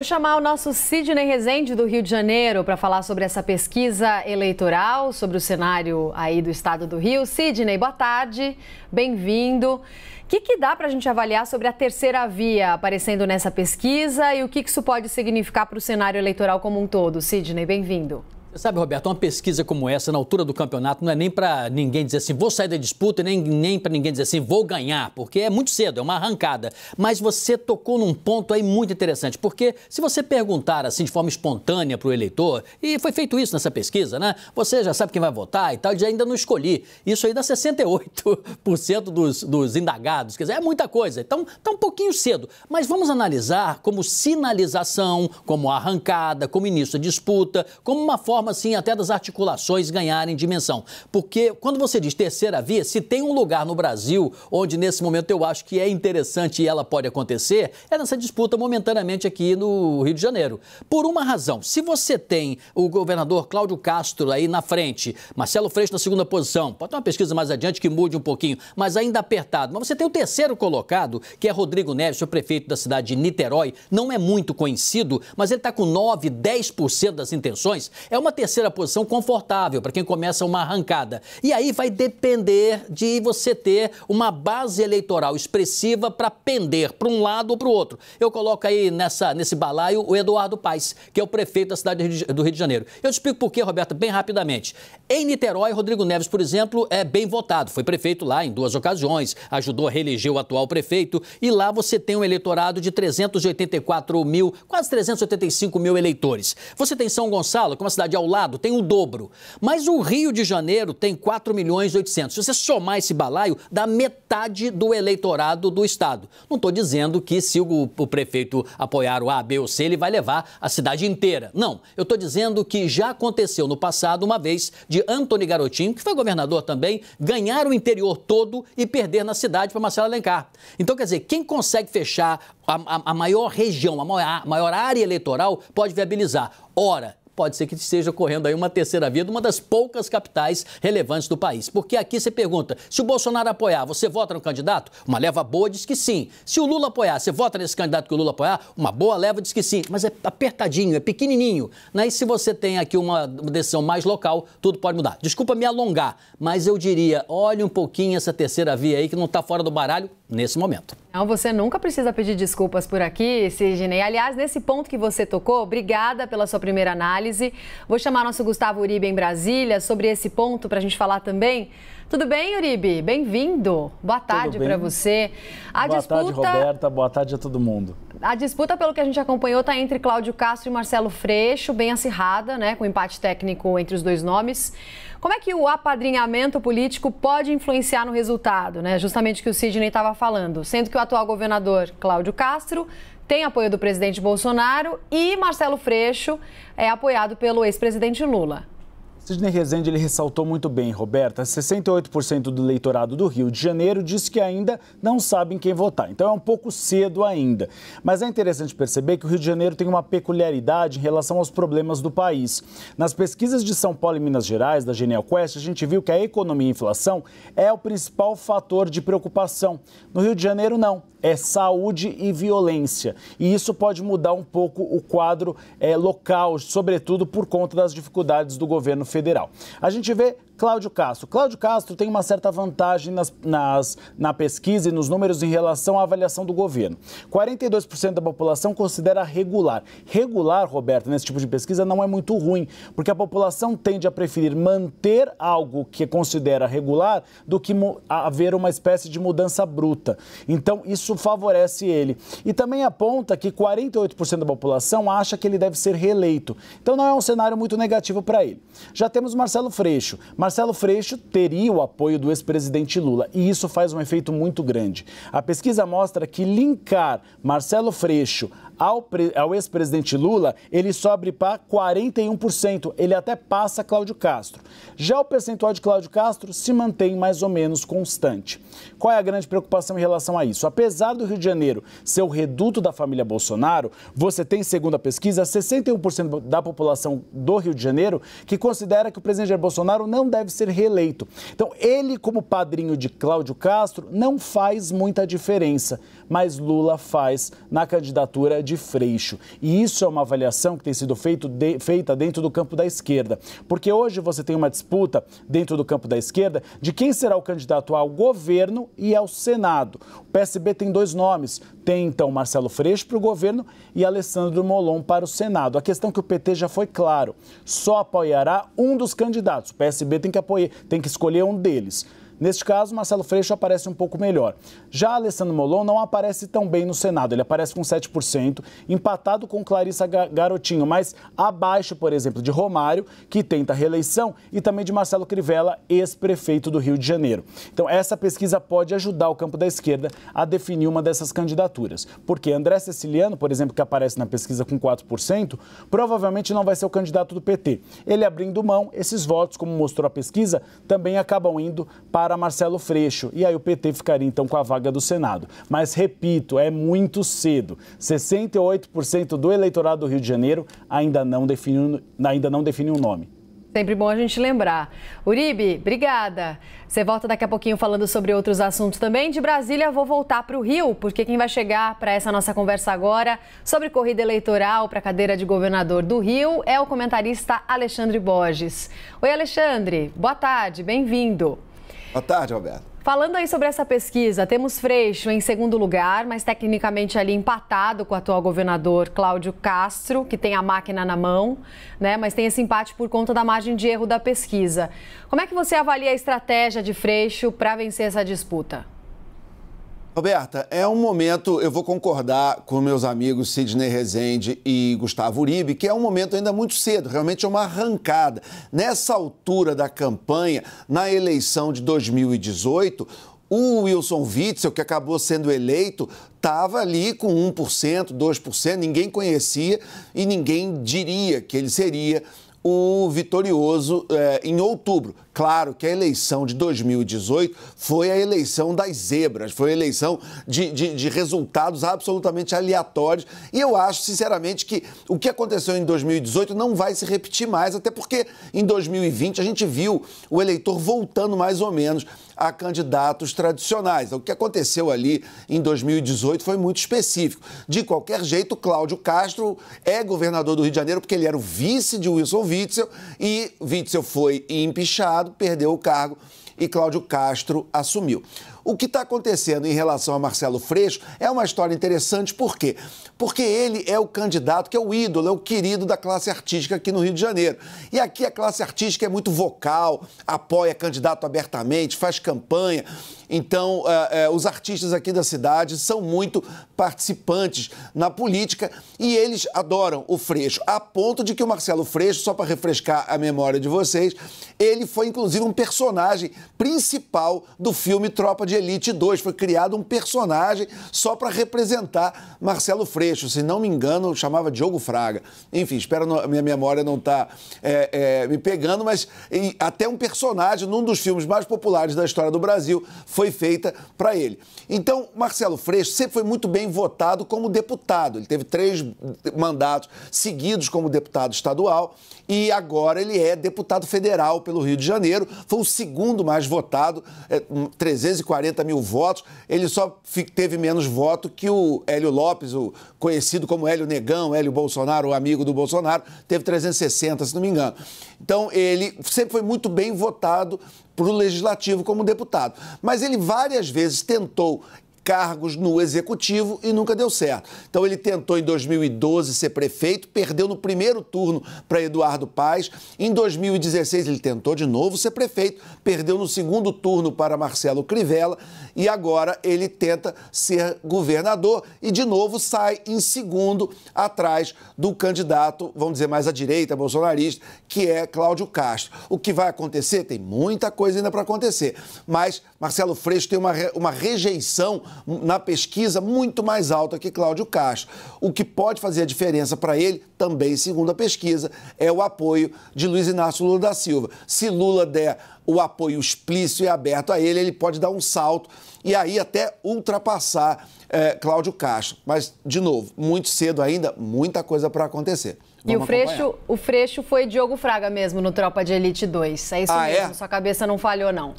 Vou chamar o nosso Sidney Rezende do Rio de Janeiro para falar sobre essa pesquisa eleitoral, sobre o cenário aí do estado do Rio. Sidney, boa tarde, bem-vindo. O que dá para a gente avaliar sobre a terceira via aparecendo nessa pesquisa e o que isso pode significar para o cenário eleitoral como um todo? Sidney, bem-vindo. Você sabe, Roberto, uma pesquisa como essa, na altura do campeonato, não é nem para ninguém dizer assim, vou sair da disputa, nem para ninguém dizer assim, vou ganhar, porque é muito cedo, é uma arrancada. Mas você tocou num ponto aí muito interessante, porque se você perguntar assim de forma espontânea para o eleitor, e foi feito isso nessa pesquisa, né? Você já sabe quem vai votar e tal, e ainda não escolhi. Isso aí dá 68% dos indagados, quer dizer, é muita coisa. Então, tá um pouquinho cedo. Mas vamos analisar como sinalização, como arrancada, como início da disputa, como uma forma assim, até das articulações ganharem dimensão. Porque quando você diz terceira via, se tem um lugar no Brasil onde nesse momento eu acho que é interessante e ela pode acontecer, é nessa disputa momentaneamente aqui no Rio de Janeiro. Por uma razão, se você tem o governador Cláudio Castro aí na frente, Marcelo Freixo na segunda posição, pode ter uma pesquisa mais adiante que mude um pouquinho, mas ainda apertado. Mas você tem o terceiro colocado, que é Rodrigo Neves, o prefeito da cidade de Niterói, não é muito conhecido, mas ele está com 9, 10% das intenções, é uma terceira posição confortável para quem começa uma arrancada. E aí vai depender de você ter uma base eleitoral expressiva para pender para um lado ou para o outro. Eu coloco aí nesse balaio o Eduardo Paes, que é o prefeito da cidade do Rio de Janeiro. Eu te explico por quê, Roberta, bem rapidamente. Em Niterói, Rodrigo Neves, por exemplo, é bem votado. Foi prefeito lá em 2 ocasiões, ajudou a reeleger o atual prefeito e lá você tem um eleitorado de 384 mil, quase 385 mil eleitores. Você tem São Gonçalo, que é uma cidade ao lado, tem o dobro. Mas o Rio de Janeiro tem 4 milhões e 800. Se você somar esse balaio, dá metade do eleitorado do estado. Não estou dizendo que se o prefeito apoiar o A, B ou C, ele vai levar a cidade inteira. Não. Eu estou dizendo que já aconteceu no passado uma vez de Antony Garotinho, que foi governador também, ganhar o interior todo e perder na cidade para Marcelo Alencar. Então, quer dizer, quem consegue fechar a maior região, a maior área eleitoral, pode viabilizar. Ora, pode ser que esteja correndo aí uma terceira via de uma das poucas capitais relevantes do país. Porque aqui você pergunta, se o Bolsonaro apoiar, você vota no candidato? Uma leva boa diz que sim. Se o Lula apoiar, você vota nesse candidato que o Lula apoiar? Uma boa leva diz que sim. Mas é apertadinho, é pequenininho. Né? E se você tem aqui uma decisão mais local, tudo pode mudar. Desculpa me alongar, mas eu diria, olhe um pouquinho essa terceira via aí que não está fora do baralho nesse momento. Não, você nunca precisa pedir desculpas por aqui, Sidney. Aliás, nesse ponto que você tocou, obrigada pela sua primeira análise. Vou chamar nosso Gustavo Uribe em Brasília sobre esse ponto para a gente falar também. Tudo bem, Uribe? Bem-vindo. Boa tarde para você. Boa tarde, Roberta. Boa tarde a todo mundo. A disputa, pelo que a gente acompanhou, está entre Cláudio Castro e Marcelo Freixo, bem acirrada, né, com empate técnico entre os dois nomes. Como é que o apadrinhamento político pode influenciar no resultado, né? Justamente o que o Sidney estava falando, sendo que o atual governador Cláudio Castro tem apoio do presidente Bolsonaro e Marcelo Freixo é apoiado pelo ex-presidente Lula. Sidney Rezende, ele ressaltou muito bem, Roberta, 68% do eleitorado do Rio de Janeiro disse que ainda não sabem quem votar. Então é um pouco cedo ainda. Mas é interessante perceber que o Rio de Janeiro tem uma peculiaridade em relação aos problemas do país. Nas pesquisas de São Paulo e Minas Gerais, da Genial Quest, a gente viu que a economia e a inflação é o principal fator de preocupação. No Rio de Janeiro, não. É saúde e violência. E isso pode mudar um pouco o quadro local, sobretudo por conta das dificuldades do governo federal. A gente vê Cláudio Castro. Cláudio Castro tem uma certa vantagem na pesquisa e nos números em relação à avaliação do governo. 42% da população considera regular. Regular, Roberto, nesse tipo de pesquisa não é muito ruim, porque a população tende a preferir manter algo que considera regular do que haver uma espécie de mudança bruta. Então, isso favorece ele. E também aponta que 48% da população acha que ele deve ser reeleito. Então, não é um cenário muito negativo para ele. Já temos Marcelo Freixo. Marcelo Freixo teria o apoio do ex-presidente Lula e isso faz um efeito muito grande. A pesquisa mostra que linkar Marcelo Freixo ao ex-presidente Lula, ele sobe para 41%. Ele até passa Cláudio Castro. Já o percentual de Cláudio Castro se mantém mais ou menos constante. Qual é a grande preocupação em relação a isso? Apesar do Rio de Janeiro ser o reduto da família Bolsonaro, você tem, segundo a pesquisa, 61% da população do Rio de Janeiro que considera que o presidente Jair Bolsonaro não deve ser reeleito. Então, ele, como padrinho de Cláudio Castro, não faz muita diferença. mas Lula faz na candidatura de Freixo. E isso é uma avaliação que tem sido feita dentro do campo da esquerda. Porque hoje você tem uma disputa dentro do campo da esquerda de quem será o candidato ao governo e ao Senado. O PSB tem dois nomes. Tem, então, Marcelo Freixo para o governo e Alessandro Molon para o Senado. A questão é que o PT já foi claro, só apoiará um dos candidatos. O PSB tem que escolher um deles. Neste caso, Marcelo Freixo aparece um pouco melhor. Já Alessandro Molon não aparece tão bem no Senado, ele aparece com 7%, empatado com Clarissa Garotinho, mas abaixo, por exemplo, de Romário, que tenta a reeleição, e também de Marcelo Crivella, ex-prefeito do Rio de Janeiro. Então, essa pesquisa pode ajudar o campo da esquerda a definir uma dessas candidaturas, porque André Ceciliano, por exemplo, que aparece na pesquisa com 4%, provavelmente não vai ser o candidato do PT. Ele abrindo mão, esses votos, como mostrou a pesquisa, também acabam indo para Marcelo Freixo, e aí o PT ficaria então com a vaga do Senado. Mas, repito, é muito cedo. 68% do eleitorado do Rio de Janeiro ainda não define um nome. Sempre bom a gente lembrar. Uribe, obrigada. Você volta daqui a pouquinho falando sobre outros assuntos também. De Brasília, vou voltar para o Rio, porque quem vai chegar para essa nossa conversa agora sobre corrida eleitoral para a cadeira de governador do Rio é o comentarista Alexandre Borges. Oi, Alexandre. Boa tarde, bem-vindo. Boa tarde, Roberto. Falando aí sobre essa pesquisa, temos Freixo em segundo lugar, mas tecnicamente ali empatado com o atual governador Cláudio Castro, que tem a máquina na mão, né? Mas tem esse empate por conta da margem de erro da pesquisa. Como é que você avalia a estratégia de Freixo para vencer essa disputa? Roberta, é um momento, eu vou concordar com meus amigos Sidney Rezende e Gustavo Uribe, que é um momento ainda muito cedo, realmente é uma arrancada. Nessa altura da campanha, na eleição de 2018, o Wilson Witzel, que acabou sendo eleito, estava ali com 1%, 2%, ninguém conhecia e ninguém diria que ele seria o vitorioso em outubro. Claro que a eleição de 2018 foi a eleição das zebras, foi a eleição de resultados absolutamente aleatórios. E eu acho, sinceramente, que o que aconteceu em 2018 não vai se repetir mais, até porque em 2020 a gente viu o eleitor voltando mais ou menos a candidatos tradicionais. O que aconteceu ali em 2018 foi muito específico. De qualquer jeito, Cláudio Castro é governador do Rio de Janeiro porque ele era o vice de Wilson Witzel e Witzel foi empichado, perdeu o cargo e Cláudio Castro assumiu. O que está acontecendo em relação a Marcelo Freixo é uma história interessante, por quê? Porque ele é o candidato que é o ídolo, é o querido da classe artística aqui no Rio de Janeiro. E aqui a classe artística é muito vocal, apoia candidato abertamente, faz campanha. Então, os artistas aqui da cidade são muito participantes na política e eles adoram o Freixo, a ponto de que o Marcelo Freixo, só para refrescar a memória de vocês, ele foi inclusive um personagem principal do filme Tropa de Elite 2. Foi criado um personagem só para representar Marcelo Freixo. Se não me engano, chamava Diogo Fraga. Enfim, espero a minha memória não estar me pegando, mas até um personagem num dos filmes mais populares da história do Brasil foi feita para ele. Então, Marcelo Freixo sempre foi muito bem votado como deputado. Ele teve 3 mandatos seguidos como deputado estadual e agora ele é deputado federal pelo Rio de Janeiro. Foi o segundo mais votado, 340 mil votos. Ele só teve menos voto que o Hélio Lopes, o conhecido como Hélio Negão, Hélio Bolsonaro, o amigo do Bolsonaro, teve 360, se não me engano. Então, ele sempre foi muito bem votado para o Legislativo como deputado. Mas ele várias vezes tentou cargos no Executivo e nunca deu certo. Então ele tentou em 2012 ser prefeito, perdeu no primeiro turno para Eduardo Paes. Em 2016 ele tentou de novo ser prefeito, perdeu no segundo turno para Marcelo Crivella e agora ele tenta ser governador e de novo sai em segundo atrás do candidato, vamos dizer, mais à direita, bolsonarista, que é Cláudio Castro. O que vai acontecer? Tem muita coisa ainda para acontecer, mas Marcelo Freixo tem uma rejeição na pesquisa muito mais alta que Cláudio Castro. O que pode fazer a diferença para ele, também segundo a pesquisa, é o apoio de Luiz Inácio Lula da Silva. Se Lula der o apoio explícito e aberto a ele, ele pode dar um salto e aí até ultrapassar Cláudio Castro. Mas, de novo, muito cedo ainda, muita coisa para acontecer. E o Freixo foi Diogo Fraga mesmo no Tropa de Elite 2. É isso mesmo, sua cabeça não falhou, não.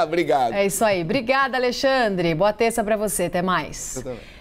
Obrigado. É isso aí. Obrigada, Alexandre. Boa terça para você. Até mais. Eu também.